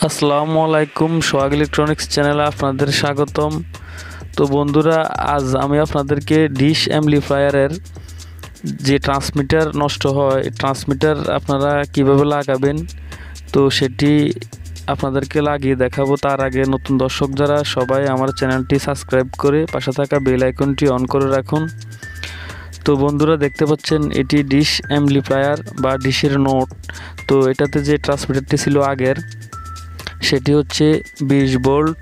আসসালামু আলাইকুম, সোহাগ ইলেকট্রনিক্স চ্যানেলে আপনাদের স্বাগতম। তো বন্ধুরা, আজ আমি আপনাদেরকে ডিশ অ্যাম্পলিফায়ারের যে ট্রান্সমিটার নষ্ট হয়, ট্রান্সমিটার আপনারা কিভাবে লাগাবেন তো সেটি আপনাদেরকে লাগিয়ে দেখাবো। তার আগে নতুন দর্শক যারা সবাই আমার চ্যানেলটি সাবস্ক্রাইব করে পাশে থাকা বেল আইকনটি অন করে রাখুন। তো বন্ধুরা, দেখতে পাচ্ছেন এটি ডিশ অ্যাম্পলিফায়ার বা ডিশের নোট। তো এটাতে যে ট্রান্সমিটারটি ছিল আগের, সেটি হচ্ছে 20 ভোল্ট।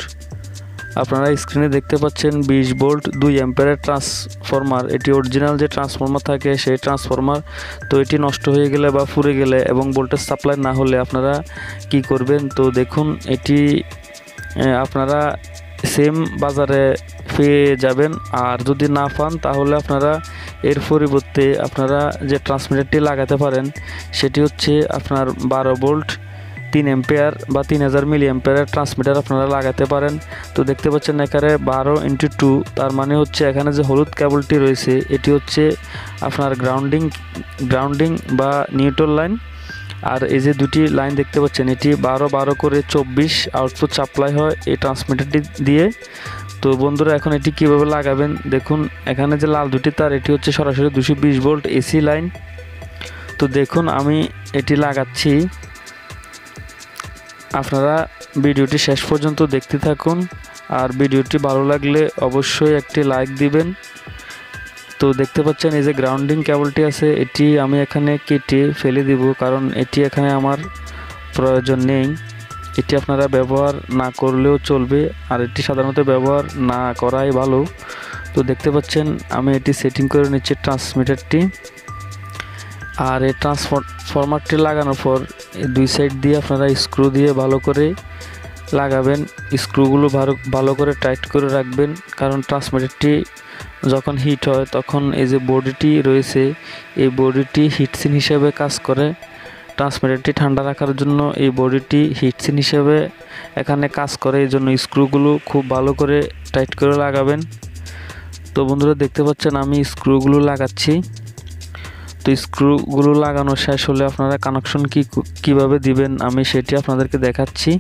আপনারা স্ক্রিনে দেখতে পাচ্ছেন 20 ভোল্ট 2 অ্যাম্পিয়ারের ট্রান্সফরমার। এটি অরিজিনাল যে ট্রান্সফরমার থাকে সেই ট্রান্সফরমার। তো এটি নষ্ট হয়ে গেলে বা পুড়ে গেলে এবং ভোল্টেজ সাপ্লাই না হলে আপনারা কি করবেন? তো দেখুন, এটি আপনারা সেম বাজারে পেয়ে যাবেন। আর যদি না পান তাহলে আপনারা এর পরিবর্তে আপনারা যে ট্রান্সমিটারটি লাগাতে পারেন সেটি হচ্ছে আপনার 12 ভোল্ট 3 অ্যাম্পিয়ার বা 3000 মিলি অ্যাম্পিয়ারের ট্রান্সমিটার আপনারা লাগাতে পারেন। তো দেখতে পাচ্ছেন এখানে 12x2, তার মানে হচ্ছে এখানে যে হলুদ কেবলটি রয়েছে এটি হচ্ছে আপনার গ্রাউন্ডিং বা নিউট্রাল লাইন। আর এই যে দুটি লাইন দেখতে পাচ্ছেন, এটি 12 করে 24 আউটপুট সাপ্লাই হয় এই ট্রান্সমিটারটি দিয়ে। তো বন্ধুরা, এখন এটি কিভাবে লাগাবেন দেখুন। এখানে যে লাল দুটি তার, এটি হচ্ছে সরাসরি 220 ভোল্ট এসি লাইন। তো দেখুন আমি এটি লাগাচ্ছি, আপনারা ভিডিওটি শেষ পর্যন্ত দেখতে থাকুন। আর ভিডিওটি ভালো লাগলে অবশ্যই একটি লাইক দিবেন। তো দেখতে পাচ্ছেন এই যে গ্রাউন্ডিং কেবলটি আছে, এটি আমি এখানে কেটে ফেলে দিব, কারণ এটি এখানে আমার প্রয়োজন নেই। এটি আপনারা ব্যবহার না করলেও চলবে, আর এটি সাধারণত ব্যবহার না করাই ভালো। তো দেখতে পাচ্ছেন আমি এটি সেটিং করে নিচ্ছি ট্রান্সমিটারটি। আর এই ট্রান্সফরমারটি লাগানোর পর দুই সাইড দিয়ে আপনারা স্ক্রু দিয়ে ভালো করে লাগাবেন। স্ক্রুগুলো ভালো করে টাইট করে রাখবেন, কারণ ট্রান্সমিটারটি যখন হিট হয় তখন এই যে বডিটি রয়েছে এই বডিটি হিটসিন হিসেবে কাজ করে। ট্রান্সমিটারটি ঠান্ডা রাখার জন্য এই বডিটি হিটসিন হিসেবে এখানে কাজ করে, এই জন্য স্ক্রুগুলো খুব ভালো করে টাইট করে লাগাবেন। তো বন্ধুরা, দেখতে পাচ্ছেন আমি স্ক্রুগুলো লাগাচ্ছি। তো স্ক্রুগুলো লাগানো শেষ হলে আপনারা কানেকশন কিভাবে দিবেন আমি সেটি আপনাদেরকে দেখাচ্ছি।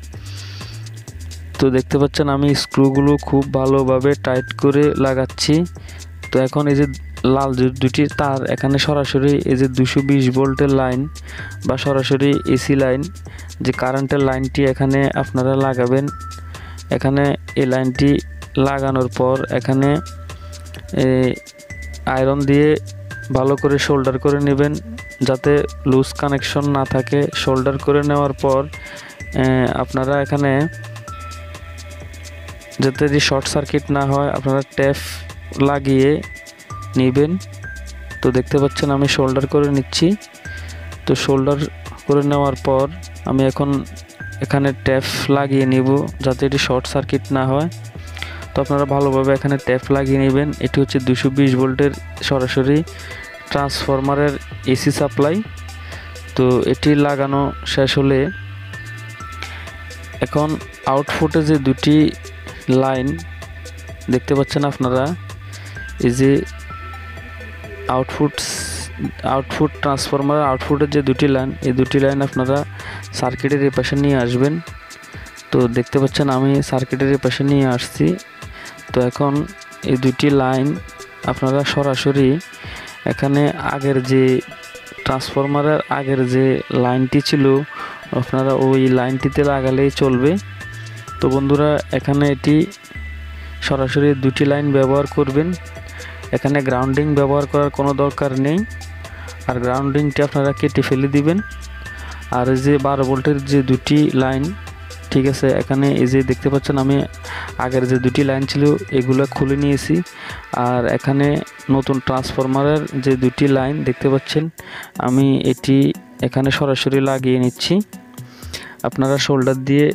তো দেখতে পাচ্ছেন আমি স্ক্রুগুলো খুব ভালোভাবে টাইট করে লাগাচ্ছি। তো এখন এই যে লাল দুটি তার, এখানে সরাসরি এই যে 220 ভোল্টের লাইন বা সরাসরি এসি লাইন, যে কারেন্টের লাইনটি এখানে আপনারা লাগাবেন। এখানে এই লাইনটি লাগানোর পর এখানে আয়রন দিয়ে ভালো করে শোল্ডার করে নেবেন, যাতে লুজ কানেকশন না থাকে। শোল্ডার করে নেওয়ার পর আপনারা এখানে যাতে শর্ট সার্কিট না হয় আপনারা ট্যাপ লাগিয়ে নেবেন। তো দেখতে পাচ্ছেন আমি শোল্ডার করে নিচ্ছি। তো শোল্ডার করে নেওয়ার পর আমি এখন এখানে ট্যাপ লাগিয়ে নিব, যাতে এটি শর্ট সার্কিট না হয়। তো আপনারা ভালোভাবে এখানে ট্যাপ লাগিয়ে নেবেন। এটি হচ্ছে 220 ভোল্টের সরাসরি ট্রান্সফরমারের এসি সাপ্লাই। তো এটি লাগানো শেষ হলে এখন আউটপুটে যে দুটি লাইন দেখতে পাচ্ছেন আপনারা, এই যে আউটপুট ট্রান্সফরমার আউটপুটের যে দুটি লাইন, এই দুটি লাইন আপনারা সার্কিটের এই পাশে নিয়ে আসবেন। তো দেখতে পাচ্ছেন আমি সার্কিটের এই পাশে নিয়ে আসছি। তো এখন এই দুটি লাইন আপনারা সরাসরি এখানে আগের যে ট্রান্সফরমারের আগের যে লাইনটি ছিল আপনারা ওই লাইনটিতে লাগালেই চলবে। তো বন্ধুরা, এখানে এটি সরাসরি দুটি লাইন ব্যবহার করবেন। এখানে গ্রাউন্ডিং ব্যবহার করার কোনো দরকার নেই, আর গ্রাউন্ডিংটি আপনারা কেটে ফেলে দিবেন। আর এই যে 12 ভোল্টের যে দুটি লাইন, ঠিক আছে, এখানে এই যে দেখতে পাচ্ছেন আমি আগের যে দুটি লাইন ছিল এগুলো খুলে নিয়েছি। আর এখানে নতুন ট্রান্সফরমারের যে দুটি লাইন দেখতে পাচ্ছেন আমি এটি এখানে সরাসরি লাগিয়ে নিচ্ছি। আপনারা শোল্ডার দিয়ে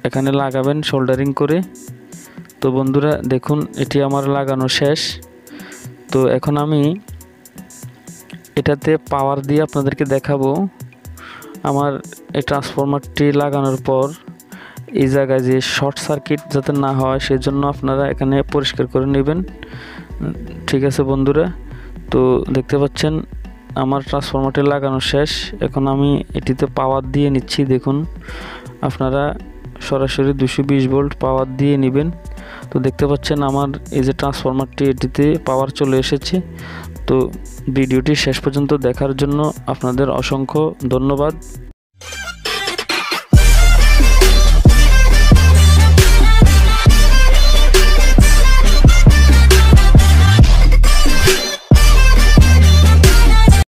এখানে লাগাবেন, শোল্ডারিং করে। তো বন্ধুরা দেখুন, এটি আমার লাগানো শেষ। তো এখন আমি এটাতে পাওয়ার দিয়ে আপনাদেরকে দেখাবো। আমার এই ট্রান্সফরমারটি লাগানোর পর এই জায়গায় যে শর্ট সার্কিট যাতে না হয় সেজন্য আপনারা এখানে পরিষ্কার করে নেবেন। ঠিক আছে বন্ধুরা, তো দেখতে পাচ্ছেন আমার ট্রান্সফরমারটি লাগানো শেষ। এখন আমি এটিতে পাওয়ার দিয়ে নিচ্ছি। দেখুন, আপনারা সরাসরি 220 ভোল্ট পাওয়ার দিয়ে নেবেন। তো দেখতে পাচ্ছেন আমার এই যে ট্রান্সফরমারটি, এটিতে পাওয়ার চলে এসেছে। তো ভিডিওটি শেষ পর্যন্ত দেখার জন্য আপনাদের অসংখ্য ধন্যবাদ।